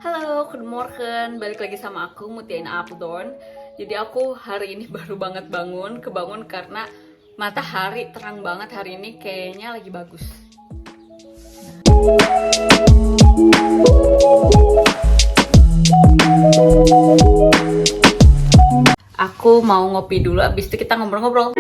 Halo, good morning. Balik lagi sama aku, Mutiaina Apeldoorn. Jadi aku hari ini baru banget kebangun karena matahari terang banget hari ini, kayaknya lagi bagus. Aku mau ngopi dulu, abis itu kita ngobrol-ngobrol.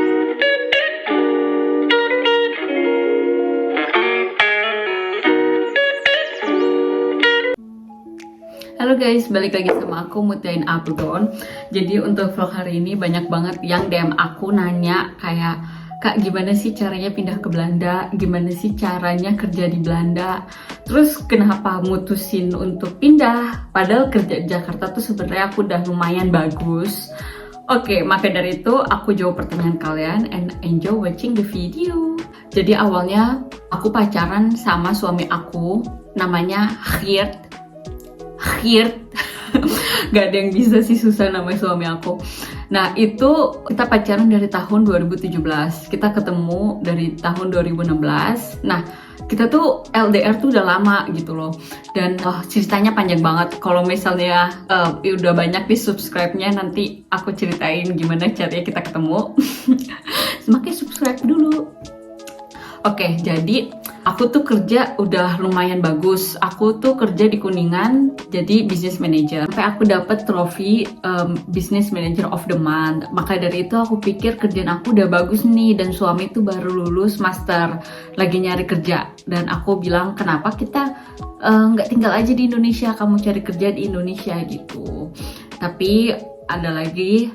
Halo guys, balik lagi sama aku Mutiaina Apeldoorn. Jadi untuk vlog hari ini banyak banget yang DM aku nanya kayak, Kak, gimana sih caranya pindah ke Belanda? Gimana sih caranya kerja di Belanda? Terus kenapa mutusin untuk pindah? Padahal kerja di Jakarta tuh sebenarnya aku udah lumayan bagus. Oke, maka dari itu aku jawab pertanyaan kalian and enjoy watching the video. Jadi awalnya aku pacaran sama suami aku, namanya Geert. Gak ada yang bisa sih, susah namanya suami aku. Nah itu kita pacaran dari tahun 2017, kita ketemu dari tahun 2016. Nah kita tuh LDR tuh udah lama gitu loh. Dan ceritanya panjang banget. Kalau misalnya udah banyak di subscribe-nya, nanti aku ceritain gimana caranya kita ketemu. Semakin subscribe dulu. Oke, jadi aku tuh kerja udah lumayan bagus. Aku tuh kerja di Kuningan jadi business manager. Sampai aku dapat trofi business manager of the month. Maka dari itu aku pikir kerjaan aku udah bagus nih, dan suami tuh baru lulus master, lagi nyari kerja. Dan aku bilang, kenapa kita nggak tinggal aja di Indonesia, kamu cari kerja di Indonesia gitu. Tapi ada lagi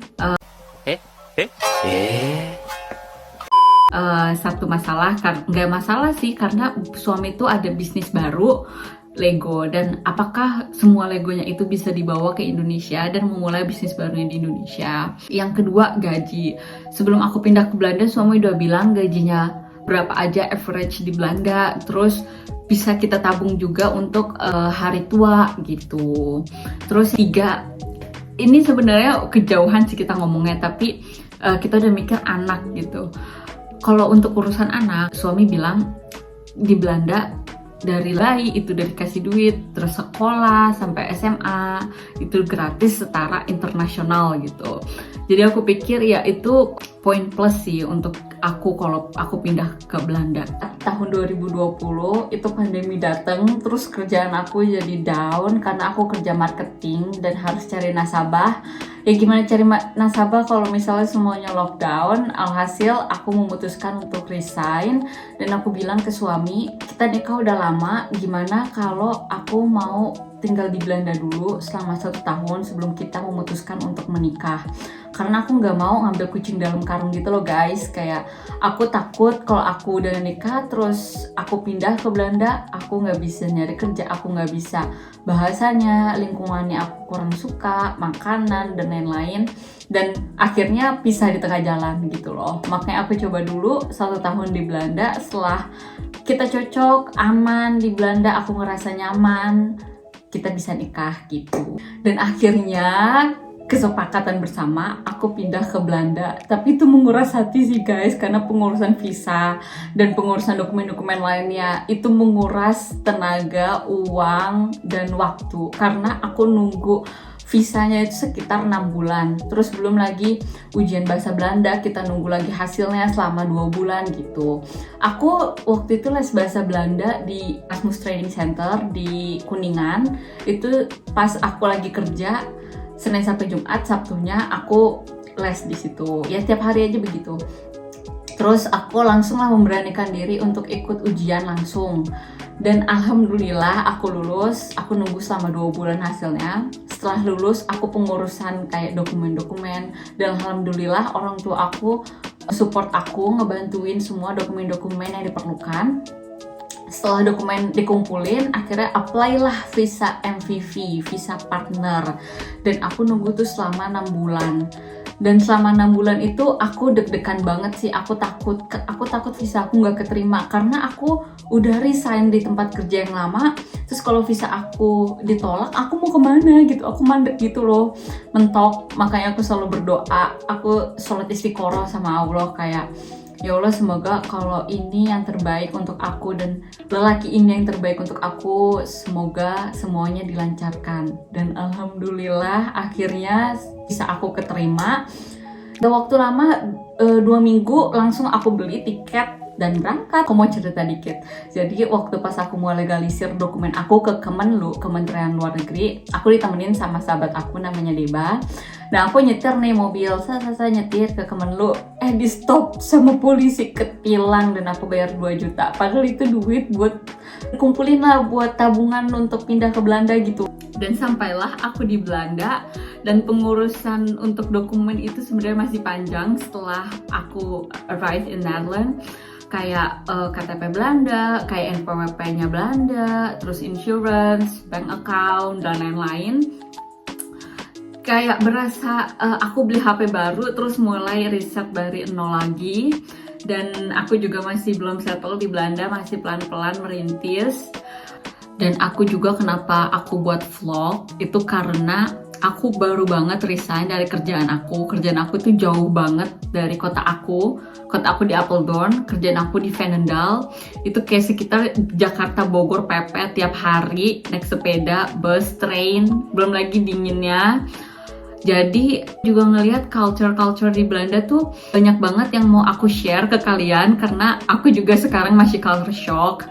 satu masalah, nggak masalah sih, karena suami itu ada bisnis baru Lego, dan apakah semua Legonya itu bisa dibawa ke Indonesia dan memulai bisnis barunya di Indonesia. Yang kedua, gaji. Sebelum aku pindah ke Belanda, suami udah bilang gajinya berapa aja average di Belanda, terus bisa kita tabung juga untuk hari tua gitu. Terus tiga, ini sebenarnya kejauhan sih kita ngomongnya, tapi kita udah mikir anak gitu. Kalau untuk urusan anak, suami bilang di Belanda dari bayi itu udah dikasih duit, terus sekolah sampai SMA itu gratis setara internasional gitu. Jadi aku pikir ya itu poin plus sih untuk aku kalau aku pindah ke Belanda. Tahun 2020 itu pandemi datang, terus kerjaan aku jadi down karena aku kerja marketing dan harus cari nasabah. Ya gimana cari nasabah kalau misalnya semuanya lockdown. Alhasil aku memutuskan untuk resign, dan aku bilang ke suami, kita nikah udah lama, gimana kalau aku mau tinggal di Belanda dulu selama 1 tahun sebelum kita memutuskan untuk menikah. Karena aku nggak mau ngambil kucing dalam karung gitu loh guys. Kayak aku takut kalau aku udah nikah terus aku pindah ke Belanda, aku nggak bisa nyari kerja, aku nggak bisa bahasanya, lingkungannya aku kurang suka, makanan dan lain-lain, dan akhirnya pisah di tengah jalan gitu loh. Makanya aku coba dulu 1 tahun di Belanda. Setelah kita cocok, aman di Belanda, aku ngerasa nyaman, kita bisa nikah gitu. Dan akhirnya kesepakatan bersama aku pindah ke Belanda. Tapi itu menguras hati sih guys, karena pengurusan visa dan pengurusan dokumen-dokumen lainnya itu menguras tenaga, uang, dan waktu. Karena aku nunggu visanya itu sekitar 6 bulan. Terus belum lagi ujian bahasa Belanda, kita nunggu lagi hasilnya selama 2 bulan gitu. Aku waktu itu les bahasa Belanda di Erasmus Training Center di Kuningan. Itu pas aku lagi kerja Senin sampai Jumat, Sabtunya aku les di situ. Ya tiap hari aja begitu. Terus aku langsung lah memberanikan diri untuk ikut ujian langsung. Dan alhamdulillah aku lulus. Aku nunggu selama 2 bulan hasilnya. Setelah lulus aku pengurusan kayak dokumen-dokumen, dan alhamdulillah orang tua aku support aku, ngebantuin semua dokumen-dokumen yang diperlukan. Setelah dokumen dikumpulin, akhirnya apply lah visa MVV, visa partner. Dan aku nunggu tuh selama 6 bulan. Dan selama 6 bulan itu aku deg-degan banget sih. Aku takut visa aku nggak keterima, karena aku udah resign di tempat kerja yang lama. Terus kalau visa aku ditolak, aku mau kemana gitu. Aku mandek gitu loh, mentok. Makanya aku selalu berdoa, aku sholat istiqoroh sama Allah kayak, Ya Allah, semoga kalau ini yang terbaik untuk aku dan lelaki ini yang terbaik untuk aku, semoga semuanya dilancarkan. Dan alhamdulillah akhirnya bisa aku keterima. Udah waktu lama, 2 minggu langsung aku beli tiket dan berangkat. Aku mau cerita dikit. Jadi waktu pas aku mau legalisir dokumen aku ke Kemenlu, Kementerian Luar Negeri, aku ditemenin sama sahabat aku namanya Deba. Nah aku nyetir nih mobil, saya nyetir ke Kemenlu, di stop sama polisi, ketilang dan aku bayar 2 juta. Padahal itu duit buat kumpulin lah buat tabungan untuk pindah ke Belanda gitu. Dan sampailah aku di Belanda, dan pengurusan untuk dokumen itu sebenarnya masih panjang setelah aku arrive in Netherlands. Kayak KTP Belanda, kayak NPWP-nya Belanda, terus insurance, bank account, dan lain-lain. Kayak berasa aku beli HP baru, terus mulai riset dari nol lagi. Dan aku juga masih belum settle di Belanda, masih pelan-pelan merintis. Dan aku juga kenapa aku buat vlog, itu karena aku baru banget resign dari kerjaan aku. Kerjaan aku tuh jauh banget dari kota aku. Kota aku di Apeldoorn, kerjaan aku di Veenendaal. Itu kayak sekitar Jakarta Bogor PP tiap hari, naik sepeda, bus, train, belum lagi dinginnya. Jadi juga ngelihat culture di Belanda tuh banyak banget yang mau aku share ke kalian, karena aku juga sekarang masih culture shock.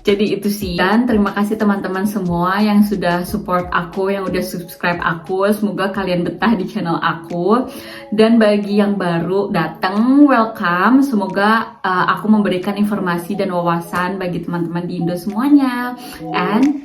Jadi itu sih. Dan terima kasih teman-teman semua yang sudah support aku, yang udah subscribe aku. Semoga kalian betah di channel aku. Dan bagi yang baru datang, welcome. Semoga aku memberikan informasi dan wawasan bagi teman-teman di Indo semuanya. And